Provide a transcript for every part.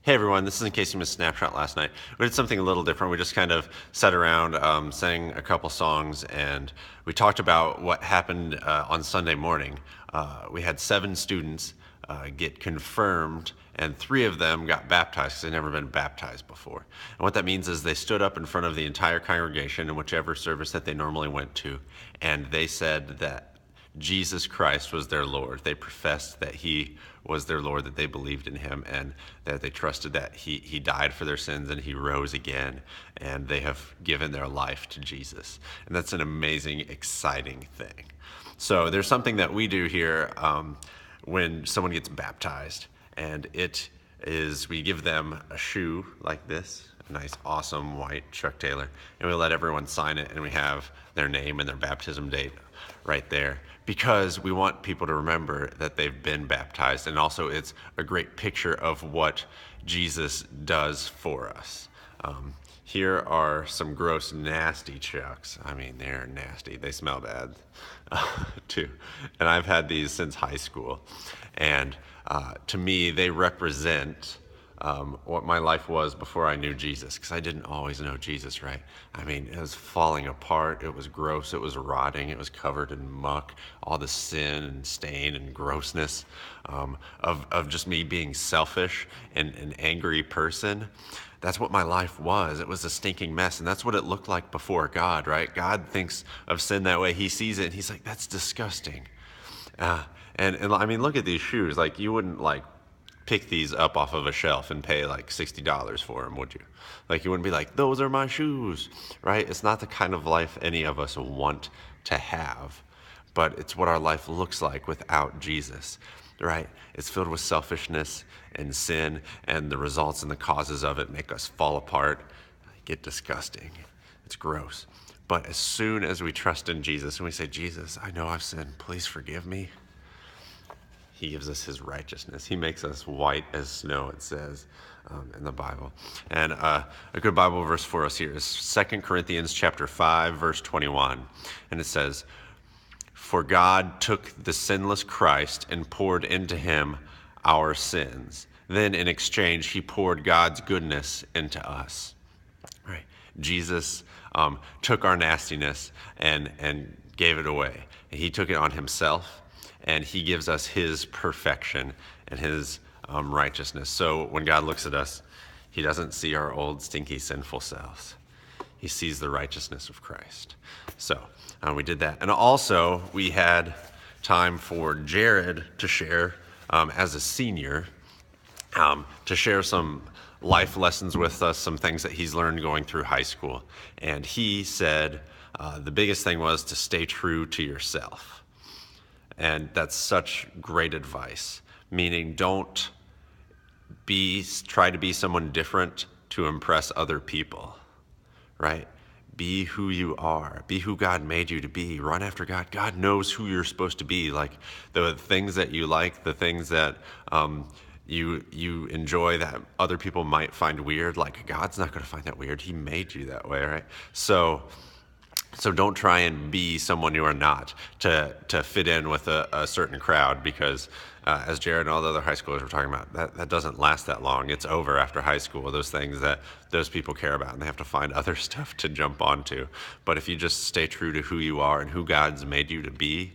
Hey everyone, this is in case you missed Snapshot last night. We did something a little different. We just kind of sat around, sang a couple songs, and we talked about what happened on Sunday morning. We had 7 students get confirmed, and 3 of them got baptized because they'd never been baptized before. And what that means is they stood up in front of the entire congregation in whichever service that they normally went to, and they said that Jesus Christ was their Lord. They professed that he was their Lord, that they believed in him, and that they trusted that he died for their sins and he rose again, and they have given their life to Jesus. And that's an amazing, exciting thing. So there's something that we do here when someone gets baptized, and it is we give them a shoe like this, a nice, awesome white Chuck Taylor, and we let everyone sign it, and we have their name and their baptism date right there, because we want people to remember that they've been baptized, and also it's a great picture of what Jesus does for us. Here are some gross, nasty Chucks. I mean, they're nasty. They smell bad, too. And I've had these since high school. And to me, they represent what my life was before I knew Jesus, because I didn't always know Jesus, right? I mean, it was falling apart. It was gross. It was rotting. It was covered in muck, all the sin and stain and grossness of just me being selfish and an angry person. That's what my life was. It was a stinking mess, and that's what it looked like before God, right? God thinks of sin that way. He sees it, and he's like, that's disgusting. And I mean, look at these shoes. Like, you wouldn't, pick these up off of a shelf and pay $60 for them, would you? You wouldn't be like, those are my shoes, right? It's not the kind of life any of us want to have, but it's what our life looks like without Jesus, right? It's filled with selfishness and sin, and the results and the causes of it make us fall apart, get disgusting. It's gross. But as soon as we trust in Jesus and we say, Jesus, I know I've sinned, please forgive me, he gives us his righteousness. He makes us white as snow, it says in the Bible. And a good Bible verse for us here is 2 Corinthians chapter 5, verse 21. And it says, for God took the sinless Christ and poured into him our sins. Then in exchange, he poured God's goodness into us. Right? Jesus took our nastiness and gave it away. He took it on himself, and he gives us his perfection and his righteousness. So when God looks at us, he doesn't see our old, stinky, sinful selves. He sees the righteousness of Christ. So we did that. And also, we had time for Jared to share, as a senior, to share some life lessons with us, some things that he's learned going through high school. And he said the biggest thing was to stay true to yourself. And that's such great advice, meaning don't try to be someone different to impress other people, right? Be who you are. Be who God made you to be. Run after God. God knows who you're supposed to be. Like the things that you like, the things that you enjoy that other people might find weird, God's not going to find that weird. He made you that way, right? So don't try and be someone you are not to fit in with a certain crowd, because as Jared and all the other high schoolers were talking about, that doesn't last that long. It's over after high school, those things that those people care about, and they have to find other stuff to jump onto. But if you just stay true to who you are and who God's made you to be,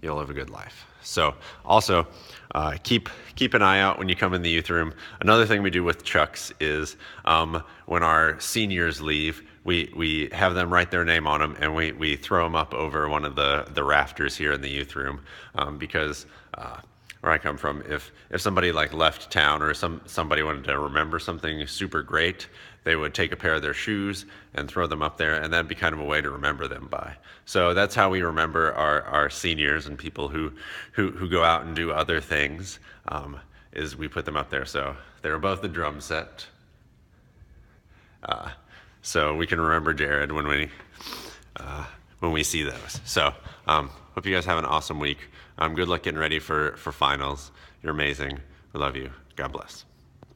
you'll live a good life. So also, keep an eye out when you come in the youth room. Another thing we do with Chucks is when our seniors leave, we have them write their name on them, and we throw them up over one of the rafters here in the youth room, because where I come from, if somebody left town or somebody wanted to remember something super great, they would take a pair of their shoes and throw them up there, and that'd be kind of a way to remember them by. So that's how we remember our seniors and people who go out and do other things, is we put them up there. So they're above the drum set. So we can remember Jared when we see those. So hope you guys have an awesome week. Good luck getting ready for finals. You're amazing. We love you. God bless.